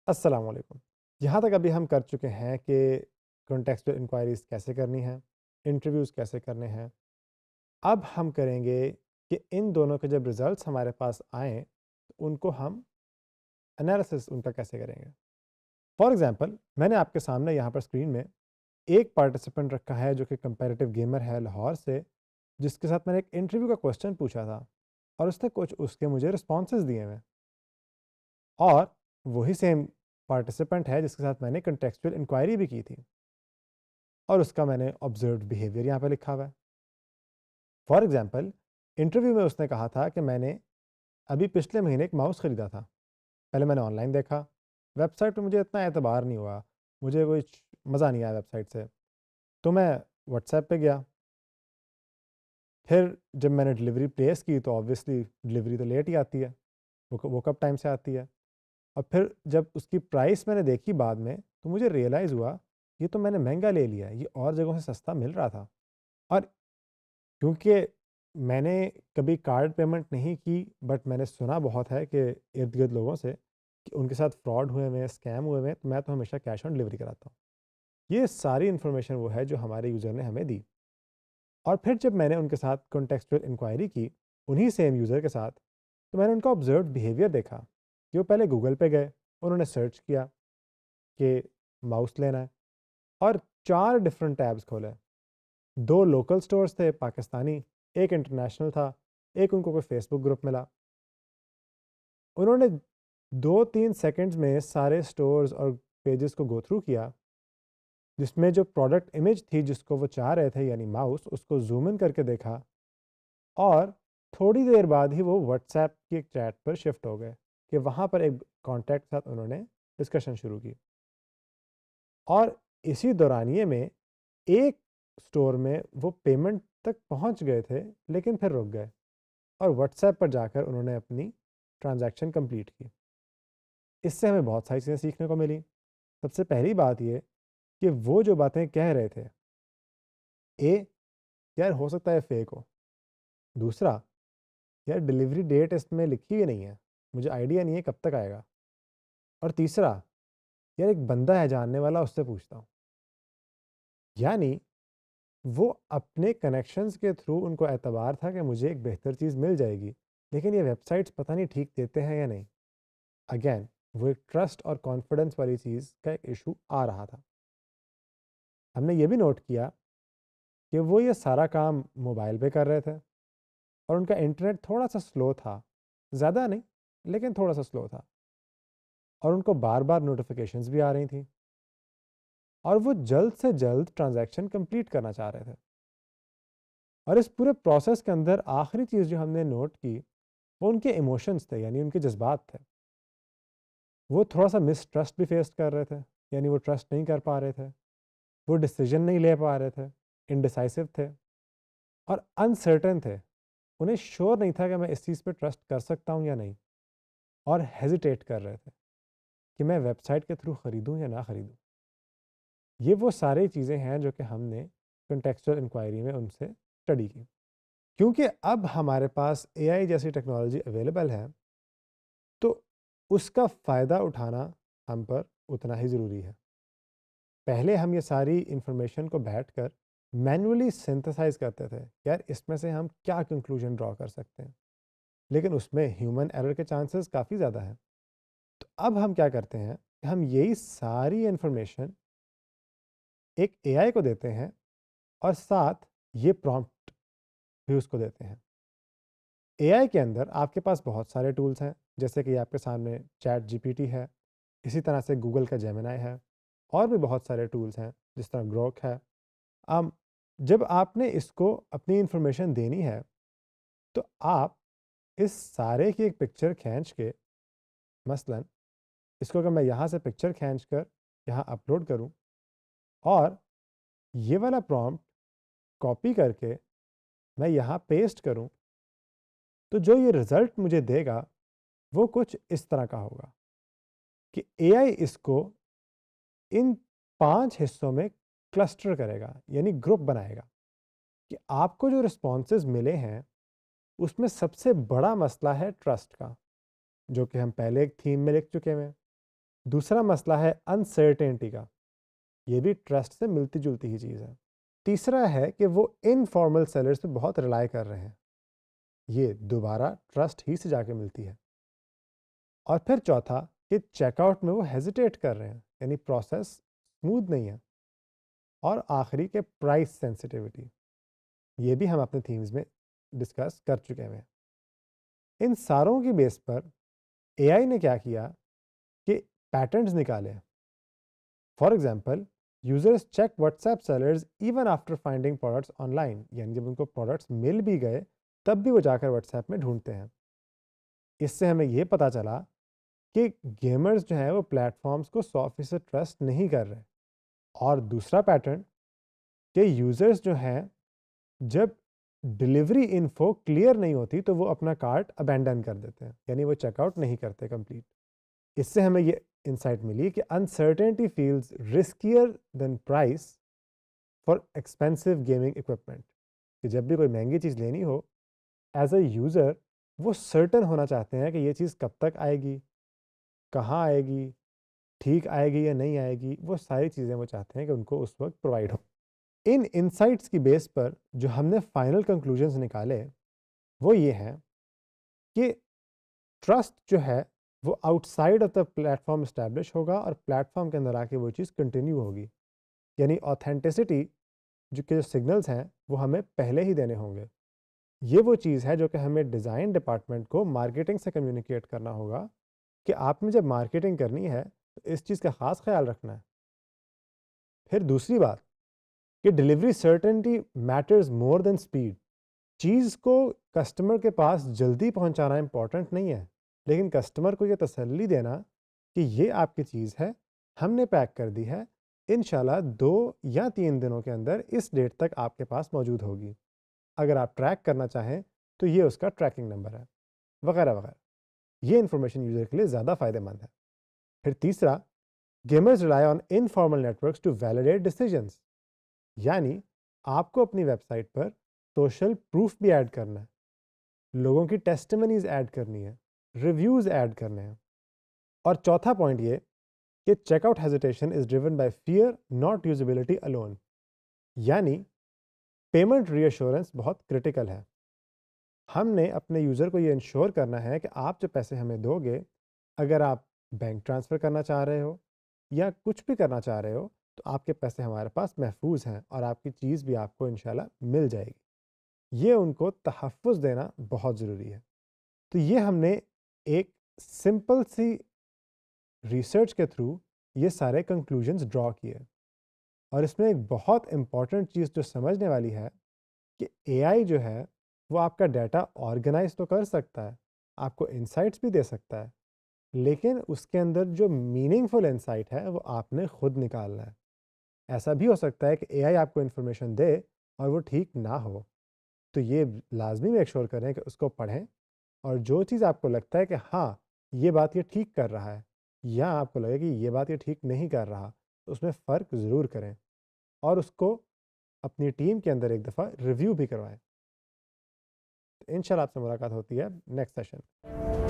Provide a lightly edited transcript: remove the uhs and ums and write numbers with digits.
अस्सलाम वालेकुम। यहाँ तक अभी हम कर चुके हैं कि कॉन्टेक्स्चुअल इंक्वायरीज़ कैसे करनी है, इंटरव्यूज़ कैसे करने हैं। अब हम करेंगे कि इन दोनों के जब रिज़ल्ट्स हमारे पास आएँ, तो उनको हम एनालिसिस उनका कैसे करेंगे। फॉर एग्ज़ाम्पल मैंने आपके सामने यहाँ पर स्क्रीन में एक पार्टिसिपेंट रखा है जो कि कंपैरेटिव गेमर है लाहौर से, जिसके साथ मैंने एक इंटरव्यू का क्वेश्चन पूछा था और उसने कुछ उसके मुझे रिस्पॉन्सेज़ दिए हुए हैं। और वही सेम पार्टिसिपेंट है जिसके साथ मैंने कॉन्टेक्स्चुअल इंक्वायरी भी की थी और उसका मैंने ऑब्जर्व्ड बिहेवियर यहाँ पे लिखा हुआ है। फॉर एग्जांपल इंटरव्यू में उसने कहा था कि मैंने अभी पिछले महीने एक माउस ख़रीदा था। पहले मैंने ऑनलाइन देखा, वेबसाइट पे मुझे इतना एतबार नहीं हुआ, मुझे कोई मज़ा नहीं आया वेबसाइट से, तो मैं व्हाट्सएप पे गया। फिर जब मैंने डिलीवरी प्लेस की तो ऑब्वियसली डिलीवरी तो लेट ही आती है, वो कब टाइम से आती है। और फिर जब उसकी प्राइस मैंने देखी बाद में, तो मुझे रियलाइज़ हुआ, ये तो मैंने महँगा ले लिया है, ये और जगहों से सस्ता मिल रहा था। और क्योंकि मैंने कभी कार्ड पेमेंट नहीं की, बट मैंने सुना बहुत है कि इर्द-गिर्द लोगों से कि उनके साथ फ्रॉड हुए हुए हैं, स्कैम हुए हुए हैं, तो मैं तो हमेशा कैश ऑन डिलीवरी कराता हूँ। ये सारी इन्फॉर्मेशन वो है जो हमारे यूज़र ने हमें दी। और फिर जब मैंने उनके साथ कॉन्टेक्स्चुअल इंक्वायरी की, उन्हीं सेम यूज़र के साथ, तो मैंने उनका ऑब्ज़र्व्ड बिहेवियर देखा कि वो पहले गूगल पे गए, उन्होंने सर्च किया कि माउस लेना है और 4 डिफरेंट टैब्स खोले। 2 लोकल स्टोर्स थे पाकिस्तानी, 1 इंटरनेशनल था, 1 उनको कोई फ़ेसबुक ग्रुप मिला। उन्होंने 2-3 सेकंड्स में सारे स्टोर्स और पेजेस को गो थ्रू किया, जिसमें जो प्रोडक्ट इमेज थी जिसको वो चाह रहे थे यानी माउस, उसको ज़ूम इन करके देखा और थोड़ी देर बाद ही वो व्हाट्सएप की एक चैट पर शिफ्ट हो गए कि वहाँ पर एक कॉन्टैक्ट के साथ उन्होंने डिस्कशन शुरू की। और इसी दौरानिए में एक स्टोर में वो पेमेंट तक पहुँच गए थे, लेकिन फिर रुक गए और व्हाट्सएप पर जाकर उन्होंने अपनी ट्रांज़ैक्शन कंप्लीट की। इससे हमें बहुत सारी चीज़ें सीखने को मिली। सबसे पहली बात ये कि वो जो बातें कह रहे थे, ए यार हो सकता है फेक हो। दूसरा, यार डिलीवरी डेट इसमें लिखी हुई नहीं है, मुझे आइडिया नहीं है कब तक आएगा। और तीसरा, यार एक बंदा है जानने वाला, उससे पूछता हूँ। यानी वो अपने कनेक्शंस के थ्रू उनको एतबार था कि मुझे एक बेहतर चीज़ मिल जाएगी, लेकिन ये वेबसाइट्स पता नहीं ठीक देते हैं या नहीं। अगेन वो एक ट्रस्ट और कॉन्फिडेंस वाली चीज़ का एक इशू आ रहा था। हमने ये भी नोट किया कि वो ये सारा काम मोबाइल पे कर रहे थे और उनका इंटरनेट थोड़ा-सा स्लो था। ज़्यादा नहीं, लेकिन थोड़ा-सा स्लो था और उनको बार-बार नोटिफ़िकेशंस भी आ रही थी और वो जल्द से जल्द ट्रांज़ैक्शन कंप्लीट करना चाह रहे थे। और इस पूरे प्रोसेस के अंदर आखिरी चीज़ जो हमने नोट की, वो उनके इमोशंस थे, यानी उनके जज़्बात थे। वो थोड़ा-सा मिसट्रस्ट भी फेस कर रहे थे, यानी वो ट्रस्ट नहीं कर पा रहे थे, वो डिसीज़न नहीं ले पा रहे थे, इंडिसाइसिव थे और अनसर्टेन थे। उन्हें श्योर नहीं था कि मैं इस चीज़ पे ट्रस्ट कर सकता हूँ या नहीं, और हेजिटेट कर रहे थे कि मैं वेबसाइट के थ्रू खरीदूँ या ना खरीदूँ। ये वो सारी चीज़ें हैं जो कि हमने कॉन्टेक्सचुअल इंक्वायरी में उनसे स्टडी की। क्योंकि अब हमारे पास एआई जैसी टेक्नोलॉजी अवेलेबल है, तो उसका फ़ायदा उठाना हम पर उतना ही ज़रूरी है। पहले हम ये सारी इन्फॉर्मेशन को बैठकर मैन्युअली सिंथेसाइज़ करते थे, यार इसमें से हम क्या कंक्लूजन ड्रॉ कर सकते हैं, लेकिन उसमें ह्यूमन एरर के चांसेस काफ़ी ज़्यादा हैं। तो अब हम क्या करते हैं, हम यही सारी इन्फॉर्मेशन एक एआई को देते हैं और साथ ये प्रॉम्प्ट भी उसको देते हैं। एआई के अंदर आपके पास बहुत सारे टूल्स हैं, जैसे कि आपके सामने चैट जीपीटी है, इसी तरह से गूगल का जेमिनी है और भी बहुत सारे टूल्स हैं जिस तरह ग्रोक है। अब जब आपने इसको अपनी इंफॉर्मेशन देनी है, तो आप इस सारे की एक पिक्चर खींच के, मसलन इसको अगर मैं यहाँ से पिक्चर खींच कर यहाँ अपलोड करूँ और ये वाला प्रॉम्प्ट कॉपी करके मैं यहाँ पेस्ट करूँ, तो जो ये रिज़ल्ट मुझे देगा वो कुछ इस तरह का होगा कि एआई इसको इन 5 हिस्सों में क्लस्टर करेगा, यानी ग्रुप बनाएगा कि आपको जो रिस्पॉन्सेज़ मिले हैं, उसमें सबसे बड़ा मसला है ट्रस्ट का, जो कि हम पहले एक थीम में लिख चुके हैं। दूसरा मसला है अनसर्टेनिटी का, ये भी ट्रस्ट से मिलती जुलती ही चीज़ है। तीसरा है कि वो इनफॉर्मल सेलर्स पे बहुत रिलाई कर रहे हैं, ये दोबारा ट्रस्ट ही से जाके मिलती है। और फिर चौथा कि चेकआउट में वो हेजिटेट कर रहे हैं, यानी प्रोसेस स्मूथ नहीं है। और आखिरी के प्राइस सेंसिटिविटी, ये भी हम अपने थीम्स में डिस्कस कर चुके हैं। इन सारों की बेस पर एआई ने क्या किया कि पैटर्न्स निकाले। For example, users check WhatsApp sellers even after finding products online, यानी जब उनको प्रोडक्ट्स मिल भी गए तब भी वो जाकर व्हाट्सएप में ढूंढते हैं। इससे हमें ये पता चला कि गेमर्स जो हैं वो प्लेटफॉर्म्स को 100% ट्रस्ट नहीं कर रहे। और दूसरा पैटर्न कि यूजर्स जो हैं, जब डिलीवरी इन्फो क्लियर नहीं होती तो वो अपना कार्ट अबैंडन कर देते हैं, यानी वो चेकआउट नहीं करते कंप्लीट। इससे हमें ये इंसाइट मिली कि uncertainty feels riskier than price for expensive gaming equipment, कि जब भी कोई महंगी चीज़ लेनी हो, एज अ यूज़र वो सर्टन होना चाहते हैं कि ये चीज़ कब तक आएगी, कहाँ आएगी, ठीक आएगी या नहीं आएगी। वो सारी चीज़ें वो चाहते हैं कि उनको उस वक्त प्रोवाइड हो। इन इंसाइट्स की बेस पर जो हमने फाइनल कंक्लूजन्स निकाले वो ये हैं कि ट्रस्ट जो है वो outside of the platform establish होगा और प्लेटफॉर्म के अंदर आके वो चीज़ कंटिन्यू होगी। यानी ऑथेंटिसिटी जो के जो सिग्नल्स हैं वो हमें पहले ही देने होंगे। ये वो चीज़ है जो कि हमें डिज़ाइन डिपार्टमेंट को मार्केटिंग से कम्युनिकेट करना होगा कि आपने जब मार्केटिंग करनी है तो इस चीज़ का ख़ास ख्याल रखना है। फिर दूसरी बात कि delivery certainty matters more than speed. चीज़ को कस्टमर के पास जल्दी पहुंचाना इंपॉर्टेंट नहीं है, लेकिन कस्टमर को ये तसल्ली देना कि ये आपकी चीज़ है, हमने पैक कर दी है, इंशाल्लाह 2 या 3 दिनों के अंदर इस डेट तक आपके पास मौजूद होगी। अगर आप ट्रैक करना चाहें तो ये उसका ट्रैकिंग नंबर है, वगैरह वगैरह। ये इन्फॉर्मेशन यूज़र के लिए ज़्यादा फ़ायदेमंद है। फिर तीसरा, gamers rely on informal networks to validate decisions, यानी आपको अपनी वेबसाइट पर सोशल प्रूफ भी ऐड करना है, लोगों की टेस्टिमनीज ऐड करनी है, रिव्यूज़ ऐड करने हैं। और चौथा पॉइंट ये कि checkout hesitation is driven by fear not usability alone, यानी पेमेंट रीअश्योरेंस बहुत क्रिटिकल है। हमने अपने यूज़र को ये इंश्योर करना है कि आप जो पैसे हमें दोगे, अगर आप बैंक ट्रांसफ़र करना चाह रहे हो या कुछ भी करना चाह रहे हो, तो आपके पैसे हमारे पास महफूज हैं और आपकी चीज़ भी आपको इंशाल्लाह मिल जाएगी। ये उनको तहफ़्फ़ुज़ देना बहुत ज़रूरी है। तो ये हमने एक सिंपल सी रिसर्च के थ्रू ये सारे कंक्लूजन्स ड्रॉ किए। और इसमें एक बहुत इम्पॉर्टेंट चीज़ जो समझने वाली है कि एआई जो है वो आपका डाटा ऑर्गेनाइज तो कर सकता है, आपको इंसाइट्स भी दे सकता है, लेकिन उसके अंदर जो मीनिंगफुल इंसाइट है वो आपने खुद निकालना है। ऐसा भी हो सकता है कि एआई आपको इन्फॉर्मेशन दे और वो ठीक ना हो, तो ये लाजमी मेक श्योर करें कि उसको पढ़ें और जो चीज़ आपको लगता है कि हाँ, ये बात ये ठीक कर रहा है, या आपको लगे कि ये बात ये ठीक नहीं कर रहा, तो उसमें फ़र्क ज़रूर करें और उसको अपनी टीम के अंदर एक दफ़ा रिव्यू भी करवाएं। इंशाल्लाह आपसे मुलाकात होती है नेक्स्ट सेशन।